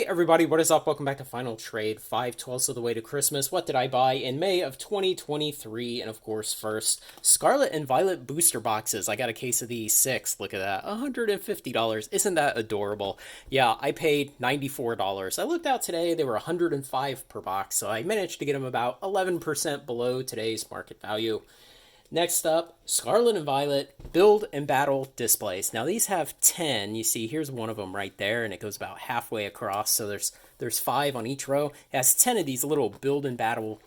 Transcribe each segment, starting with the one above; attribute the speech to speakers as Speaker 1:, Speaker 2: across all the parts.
Speaker 1: Hey everybody, what is up? Welcome back to Final Trade, 5/12 of the way to Christmas. What did I buy in May of 2023? And of course, first, Scarlet and Violet booster boxes. I got a case of these, six. Look at that, $150. Isn't that adorable? Yeah, I paid $94. I looked out today, they were $105 per box, so I managed to get them about 11% below today's market value. Next up, Scarlet and Violet Build and Battle displays. Now these have 10. You see, here's one of them right there, and it goes about halfway across. So there's 5 on each row. It has 10 of these little Build and Battle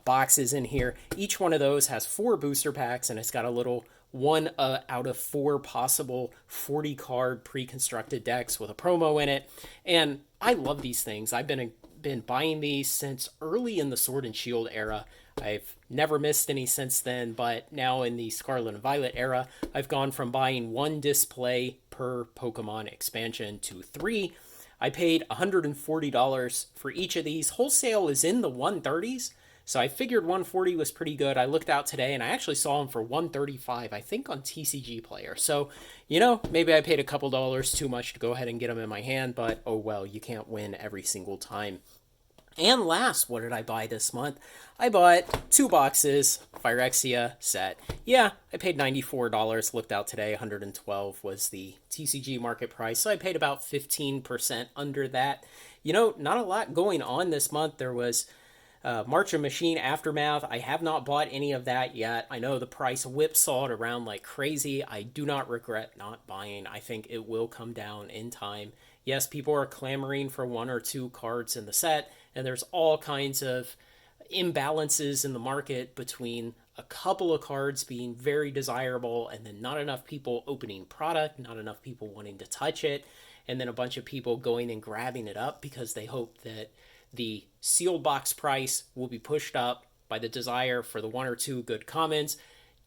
Speaker 1: boxes in here. Each one of those has 4 booster packs, and it's got a little one out of 4 possible 40 card pre-constructed decks with a promo in it. And I love these things. I've been buying these since early in the Sword and Shield era. I've never missed any since then, but now in the Scarlet and Violet era, I've gone from buying 1 display per Pokemon expansion to 3. I paid $140 for each of these. Wholesale is in the 130s, so I figured 140 was pretty good. I looked out today and I actually saw them for 135, I think on TCG Player. So, maybe I paid a couple dollars too much to go ahead and get them in my hand, but oh well, you can't win every single time. And last, what did I buy this month? I bought 2 boxes, Phyrexia set. Yeah, I paid $94. Looked out today, $112 was the TCG market price. So I paid about 15% under that. Not a lot going on this month. There was March of Machine Aftermath. I have not bought any of that yet. I know the price whipsawed around like crazy. I do not regret not buying. I think it will come down in time. Yes, people are clamoring for 1 or 2 cards in the set, and there's all kinds of imbalances in the market between a couple of cards being very desirable and then not enough people opening product, not enough people wanting to touch it, and then a bunch of people going and grabbing it up because they hope that the sealed box price will be pushed up by the desire for the 1 or 2 good commons.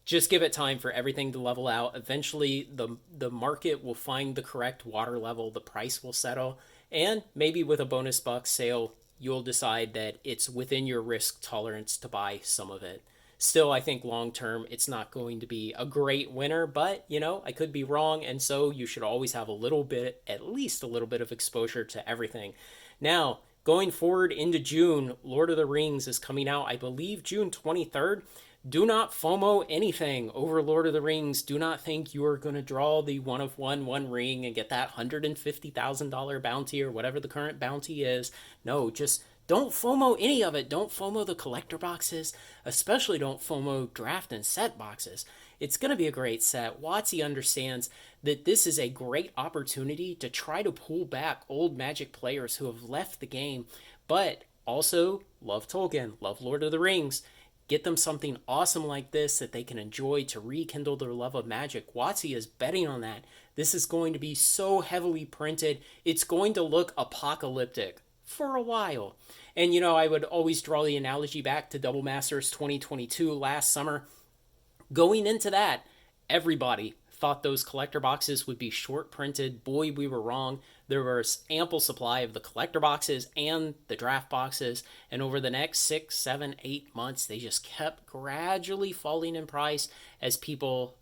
Speaker 1: Just give it time for everything to level out. Eventually, the market will find the correct water level, the price will settle, and maybe with a bonus buck sale, you'll decide that it's within your risk tolerance to buy some of it. Still, I think long term, it's not going to be a great winner, but I could be wrong, and so you should always have a little bit, at least a little bit of exposure to everything. Now, going forward into June, Lord of the Rings is coming out, I believe, June 23rd. Do not FOMO anything over Lord of the Rings. Do not think you are going to draw the one of one ring and get that $150,000 bounty or whatever the current bounty is. No, just don't FOMO any of it. Don't FOMO the collector boxes. Especially don't FOMO draft and set boxes. It's going to be a great set. WotC understands that this is a great opportunity to try to pull back old Magic players who have left the game, but also love Tolkien, love Lord of the Rings. Get them something awesome like this that they can enjoy to rekindle their love of Magic. WotC is betting on that. This is going to be so heavily printed, it's going to look apocalyptic for a while. And I would always draw the analogy back to Double Masters 2022 last summer. Going into that, everybody thought those collector boxes would be short printed. Boy, we were wrong. There was ample supply of the collector boxes and the draft boxes, and over the next 6, 7, 8 months, they just kept gradually falling in price as people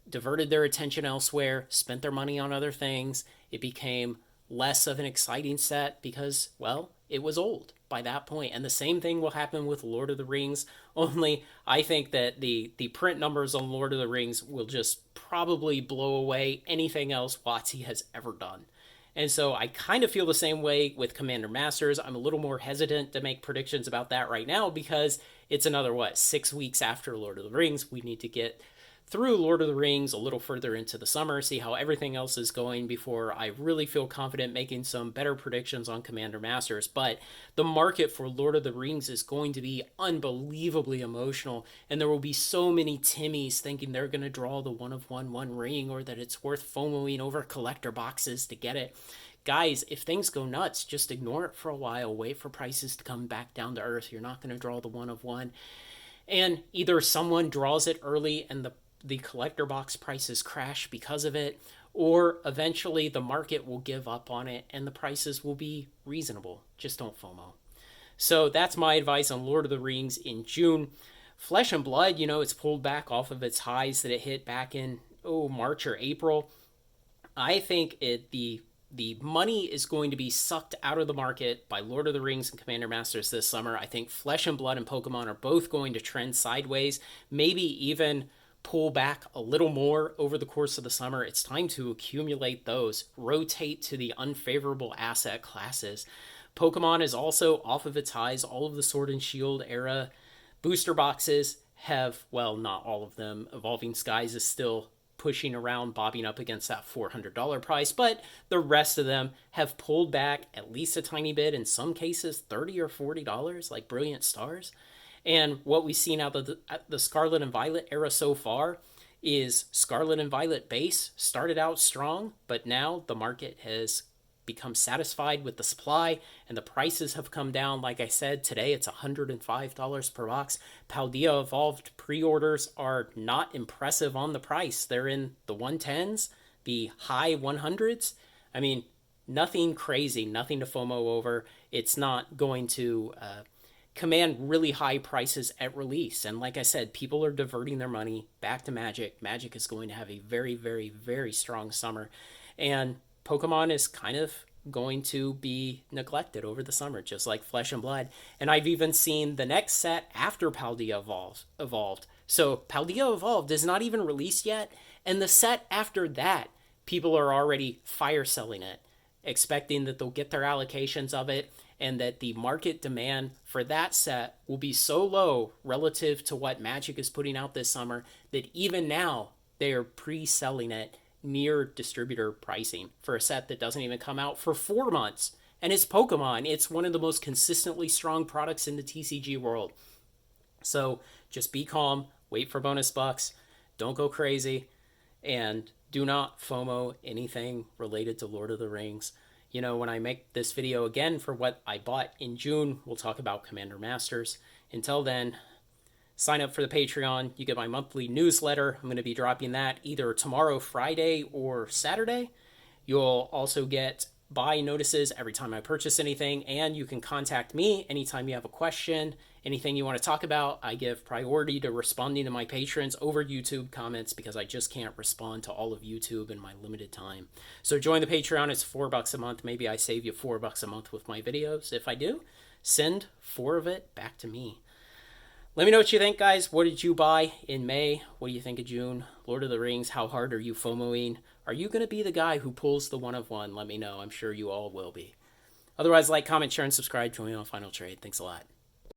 Speaker 1: diverted their attention elsewhere, spent their money on other things. It became less of an exciting set because, well, it was old by that point. And the same thing will happen with Lord of the Rings, only I think that the print numbers on Lord of the Rings will just probably blow away anything else WotC has ever done. And so I kind of feel the same way with Commander Masters. I'm a little more hesitant to make predictions about that right now because it's another, 6 weeks after Lord of the Rings. We need to get through Lord of the Rings a little further into the summer, see how everything else is going before I really feel confident making some better predictions on Commander Masters. But the market for Lord of the Rings is going to be unbelievably emotional, and there will be so many Timmies thinking they're going to draw the one of one ring or that it's worth FOMOing over collector boxes to get it. Guys, if things go nuts, just ignore it for a while. Wait for prices to come back down to earth. You're not going to draw the one of one. And either someone draws it early and the collector box prices crash because of it, or eventually the market will give up on it and the prices will be reasonable. Just don't FOMO. So that's my advice on Lord of the Rings in June. Flesh and Blood, it's pulled back off of its highs that it hit back in March or April. I think the the money is going to be sucked out of the market by Lord of the Rings and Commander Masters this summer. I think Flesh and Blood and Pokemon are both going to trend sideways, maybe even pull back a little more over the course of the summer. It's time to accumulate those, rotate to the unfavorable asset classes. Pokemon is also off of its highs. All of the Sword and Shield era booster boxes have, well, not all of them. Evolving Skies is still pushing around, bobbing up against that $400 price, but the rest of them have pulled back at least a tiny bit, in some cases $30 or $40, like Brilliant Stars. And what we've seen out of the Scarlet and Violet era so far is Scarlet and Violet base started out strong, but now the market has become satisfied with the supply and the prices have come down. Like I said, today it's $105 per box. Paldea Evolved pre-orders are not impressive on the price. They're in the 110s, the high 100s. I mean, nothing crazy, nothing to FOMO over. It's not going to command really high prices at release. And like I said, people are diverting their money back to Magic. Magic is going to have a very, very, very strong summer. And Pokemon is kind of going to be neglected over the summer, just like Flesh and Blood. And I've even seen the next set after Paldea evolved. So Paldea Evolved is not even released yet. And the set after that, people are already fire selling it, expecting that they'll get their allocations of it and that the market demand for that set will be so low relative to what Magic is putting out this summer that even now they are pre-selling it near distributor pricing for a set that doesn't even come out for 4 months. And it's Pokemon. It's one of the most consistently strong products in the TCG world. So just be calm, wait for bonus bucks, don't go crazy, and do not FOMO anything related to Lord of the Rings. You know, when I make this video again for what I bought in June, we'll talk about Commander Masters. Until then, sign up for the Patreon. You get my monthly newsletter. I'm going to be dropping that either tomorrow, Friday, or Saturday. You'll also get buy notices every time I purchase anything, and you can contact me anytime you have a question, anything you want to talk about. I give priority to responding to my patrons over YouTube comments because I just can't respond to all of YouTube in my limited time. So join the Patreon. It's $4 a month. Maybe I save you $4 a month with my videos. If I do, send 4 of it back to me. Let me know what you think, guys. What did you buy in May? What do you think of June? Lord of the Rings, how hard are you FOMOing? Are you going to be the guy who pulls the one of one? Let me know. I'm sure you all will be. Otherwise, like, comment, share, and subscribe. Join me on Final Trade. Thanks a lot.